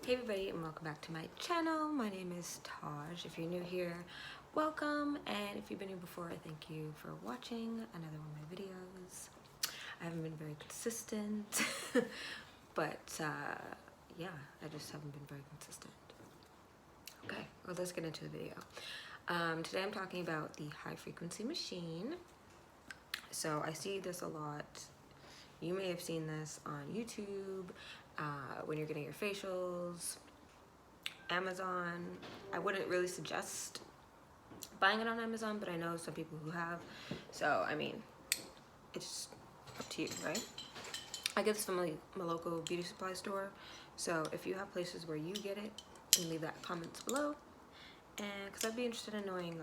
Hey everybody, and welcome back to my channel. My name is Taj. If you're new here, welcome, and if you've been here before, I thank you for watching another one of my videos. I haven't been very consistent, but yeah, I just haven't been very consistent. Okay, well, let's get into the video. Today I'm talking about the high frequency machine. So I see this a lot. You may have seen this on YouTube, when you're getting your facials, Amazon. I wouldn't really suggest buying it on Amazon, but I know some people who have. So, I mean, it's up to you, right? I get this from my local beauty supply store. So if you have places where you get it, you can leave that in comments below. And because I'd be interested in knowing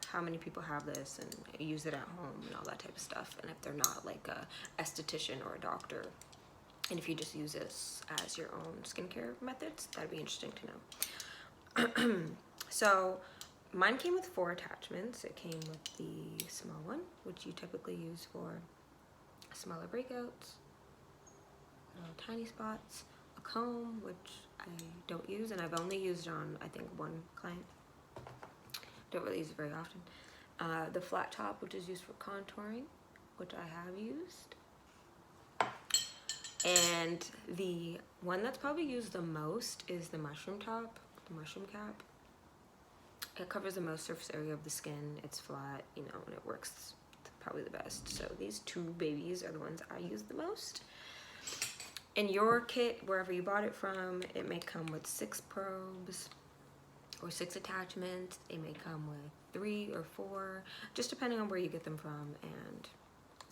how many people have this and use it at home and all that type of stuff. And if they're not like a esthetician or a doctor, and if you just use this as your own skincare methods, that'd be interesting to know. So mine came with 4 attachments. It came with the small one, which you typically use for smaller breakouts, little tiny spots, a comb, which I don't use, and I've only used on, I think, one client. Don't really use it very often. The flat top, which is used for contouring, which I have used. And the one that's probably used the most is the mushroom top, the mushroom cap. It covers the most surface area of the skin. It's flat, you know, and it works probably the best. So these 2 babies are the ones I use the most. In your kit, wherever you bought it from, it may come with 6 probes or 6 attachments. It may come with 3 or 4, just depending on where you get them from. And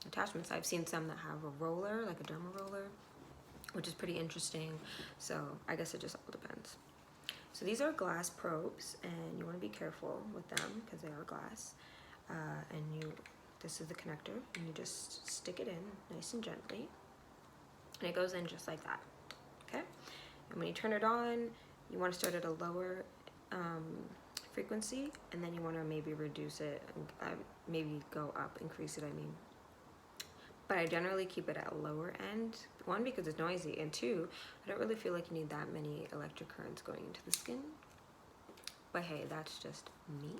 attachments, I've seen some that have a roller, like a derma roller, which is pretty interesting. So I guess it just all depends. So these are glass probes, and you want to be careful with them because they are glass. This is the connector, and you just stick it in nice and gently, and it goes in just like that. Okay, and when you turn it on, you want to start at a lower frequency, and then you want to maybe reduce it, and maybe go up, increase it, I mean. But I generally keep it at a lower end. 1, because it's noisy, and 2, I don't really feel like you need that many electric currents going into the skin. But hey, that's just me.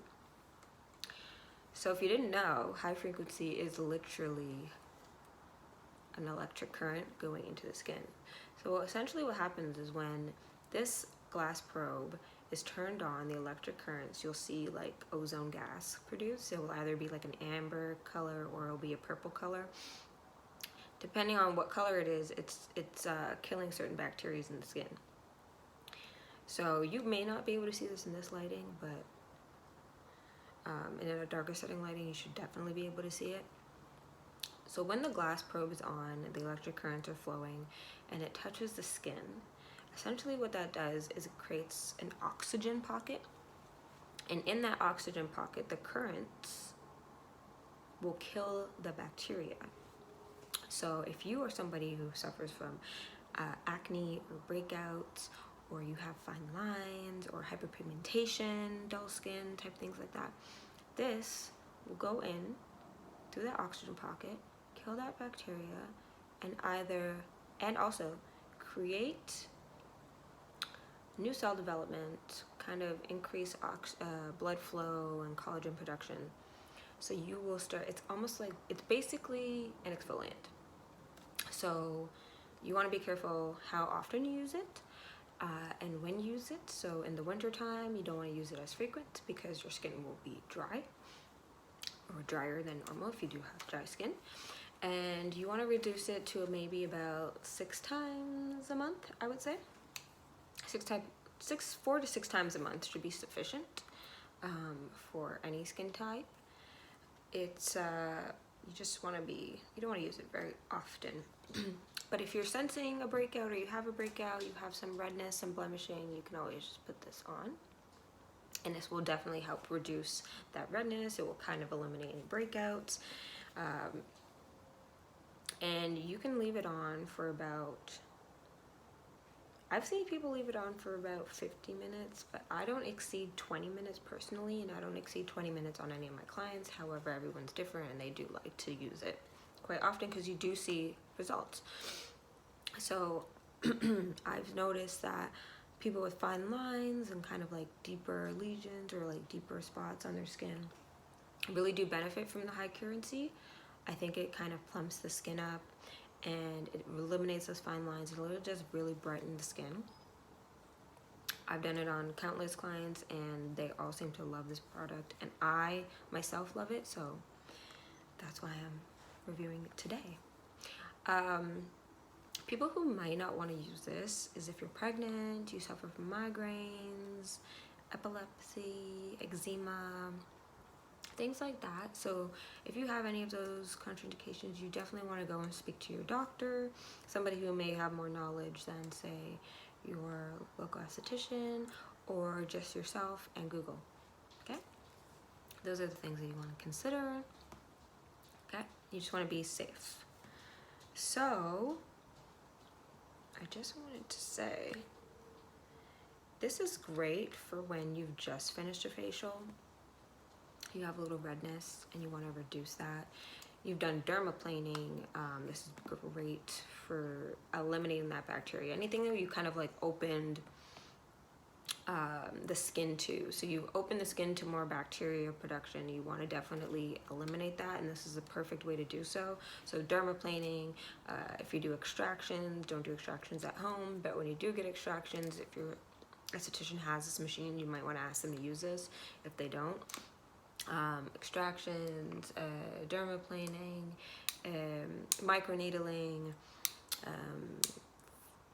So if you didn't know, high frequency is literally an electric current going into the skin. So essentially what happens is when this glass probe is turned on, the electric currents, you'll see like ozone gas produced. It will either be like an amber color or it'll be a purple color. Depending on what color it is, it's killing certain bacteria in the skin. So you may not be able to see this in this lighting, but in a darker setting lighting, you should definitely be able to see it. So when the glass probe is on, the electric currents are flowing, and it touches the skin. Essentially what that does is it creates an oxygen pocket. And in that oxygen pocket, the currents will kill the bacteria. So if you are somebody who suffers from acne or breakouts, or you have fine lines or hyperpigmentation, dull skin, type things like that, this will go in through that oxygen pocket, kill that bacteria, and also create new cell development, kind of increase blood flow and collagen production. So you will start, it's almost like, it's basically an exfoliant. So you want to be careful how often you use it and when you use it. So in the winter time, you don't want to use it as frequent because your skin will be dry or drier than normal if you do have dry skin. And you want to reduce it to maybe about 6 times a month, I would say. 4 to 6 times a month should be sufficient for any skin type. It's you just want to you don't want to use it very often. But if you're sensing a breakout, or you have a breakout, you have some redness, some blemishing, you can always just put this on, and this will definitely help reduce that redness. It will kind of eliminate any breakouts, and you can leave it on for about, I've seen people leave it on for about 50 minutes, but I don't exceed 20 minutes personally, and I don't exceed 20 minutes on any of my clients. However, everyone's different, and they do like to use it quite often because you do see results. So I've noticed that people with fine lines and kind of like deeper lesions or like deeper spots on their skin really do benefit from the high curancy. I think it kind of plumps the skin up and it eliminates those fine lines. It'll just really brighten the skin. I've done it on countless clients and they all seem to love this product, and I myself love it, so that's why I'm reviewing it today. People who might not want to use this is if you're pregnant, you suffer from migraines, epilepsy, eczema, things like that. So if you have any of those contraindications, you definitely want to go and speak to your doctor, somebody who may have more knowledge than, say, your local esthetician or just yourself, and Google. Okay, those are the things that you want to consider. Okay, you just want to be safe. So I just wanted to say, this is great for when you've just finished a facial, you have a little redness and you want to reduce that. You've done dermaplaning, this is great for eliminating that bacteria. Anything that you kind of like opened the skin to. So you open the skin to more bacteria production. You want to definitely eliminate that, and this is the perfect way to do so. So dermaplaning, if you do extractions, don't do extractions at home, but when you do get extractions, if your esthetician has this machine, you might want to ask them to use this if they don't. Extractions, dermaplaning, microneedling,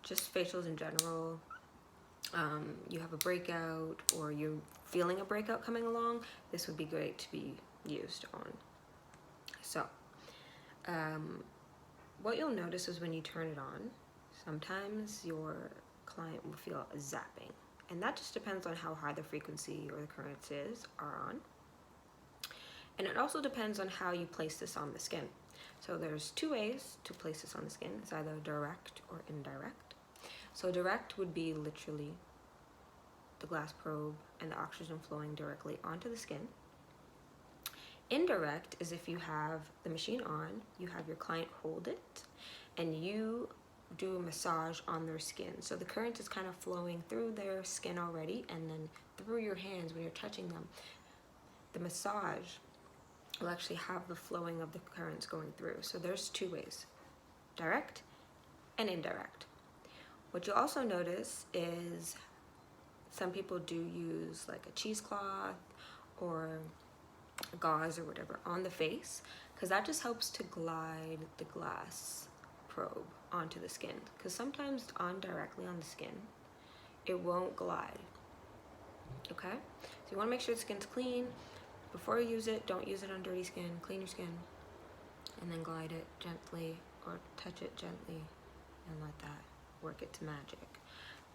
just facials in general. You have a breakout or you're feeling a breakout coming along, this would be great to be used on. So what you'll notice is when you turn it on, sometimes your client will feel a zapping, and that just depends on how high the frequency or the currents are on. And it also depends on how you place this on the skin. So there's two ways to place this on the skin. It's either direct or indirect. So direct would be literally the glass probe and the oxygen flowing directly onto the skin. Indirect is if you have the machine on, you have your client hold it, and you do a massage on their skin. So the current is kind of flowing through their skin already, and then through your hands when you're touching them. The massage will actually have the flowing of the currents going through. So there's two ways, direct and indirect. What you also notice is some people do use like a cheesecloth or gauze or whatever on the face, because that just helps to glide the glass probe onto the skin, because sometimes directly on the skin it won't glide. Okay, so you want to make sure the skin's clean. Before you use it, don't use it on dirty skin. Clean your skin and then glide it gently or touch it gently and let that work its magic.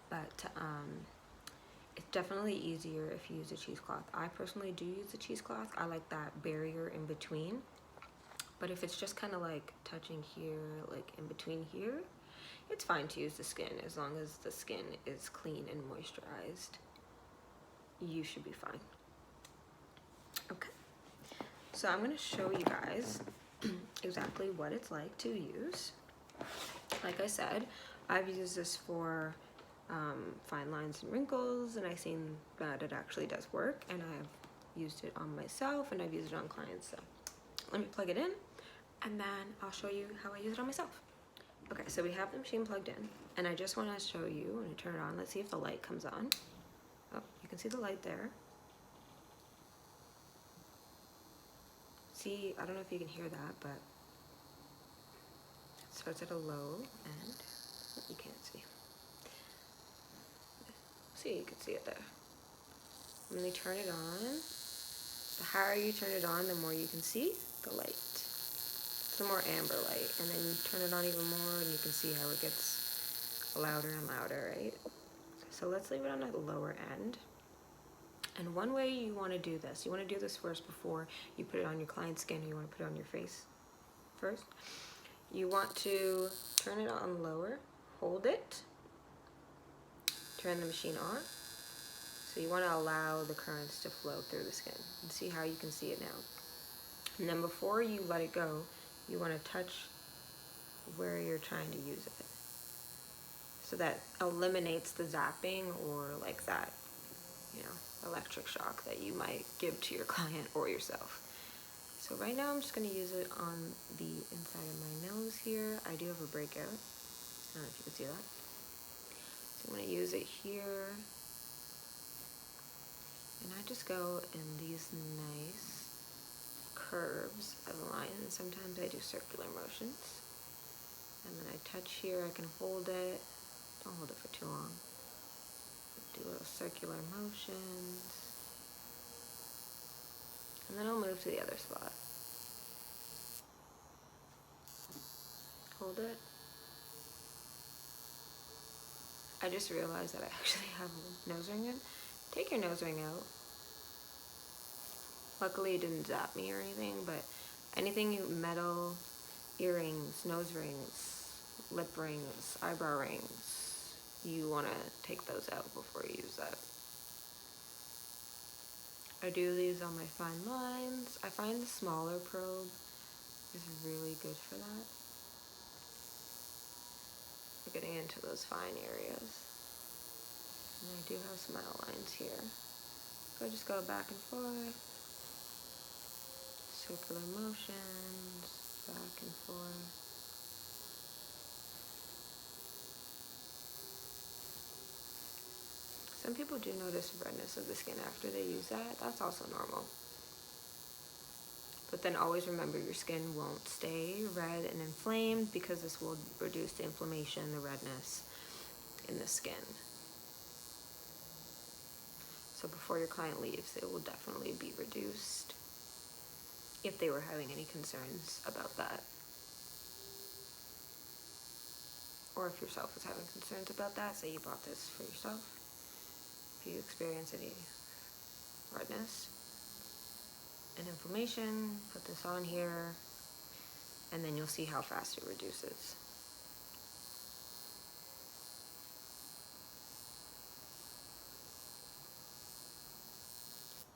But it's definitely easier if you use a cheesecloth. I personally do use a cheesecloth. I like that barrier in between. But if it's just kind of like touching here, like in between here, it's fine to use the skin. As long as the skin is clean and moisturized, you should be fine. Okay, so I'm going to show you guys exactly what it's like to use. Like I said, I've used this for fine lines and wrinkles, and I've seen that it actually does work, and I've used it on myself and I've used it on clients. So let me plug it in and then I'll show you how I use it on myself. Okay, so we have the machine plugged in, and I just want to show you when I turn it on. Let's see if the light comes on. Oh, you can see the light there. See, I don't know if you can hear that, but it starts at a low end. You can't see. See, you can see it there. When they turn it on, the higher you turn it on, the more you can see the light. It's a more amber light, and then you turn it on even more, and you can see how it gets louder and louder, right? So let's leave it on the lower end. And one way you want to do this, you want to do this first before you put it on your client's skin. You want to put it on your face first. You want to turn it on lower, hold it, turn the machine on. So you want to allow the currents to flow through the skin, and see how you can see it now. And then before you let it go, you want to touch where you're trying to use it. so that eliminates the zapping or like that, you know, electric shock that you might give to your client or yourself. So right now I'm just going to use it on the inside of my nose here. I do have a breakout. I don't know if you can see that. So I'm going to use it here. And I just go in these nice curves of a line. And sometimes I do circular motions. And then I touch here. I can hold it. Don't hold it for too long. Do little circular motions. And then I'll move to the other spot. Hold it. I just realized that I actually have a nose ring in. Take your nose ring out. Luckily it didn't zap me or anything, but anything metal, earrings, nose rings, lip rings, eyebrow rings, you want to take those out before you use that. I do these on my fine lines. I find the smaller probe is really good for that. We're getting into those fine areas. And I do have some outlines here. So I just go back and forth. Circular motions, back and forth. Some people do notice redness of the skin after they use that. That's also normal. But then always remember your skin won't stay red and inflamed because this will reduce the inflammation, the redness in the skin. So before your client leaves, it will definitely be reduced if they were having any concerns about that. Or if yourself is having concerns about that, say you bought this for yourself. If you experience any redness and inflammation, put this on here, and then you'll see how fast it reduces.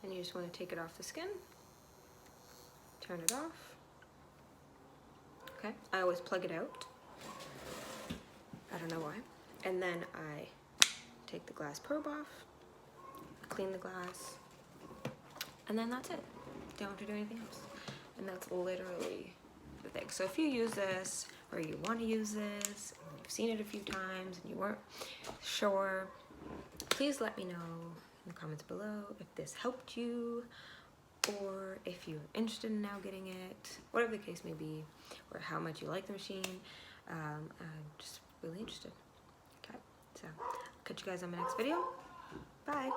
And you just want to take it off the skin, turn it off. Okay, I always plug it out. I don't know why. And then I take the glass probe off, clean the glass, and then that's it. Don't have to do anything else. And that's literally the thing. So if you use this, or you want to use this, and you've seen it a few times and you weren't sure, please let me know in the comments below if this helped you, or if you're interested in now getting it, whatever the case may be, or how much you like the machine. I'm just really interested. Okay, so catch you guys on my next video. Bye.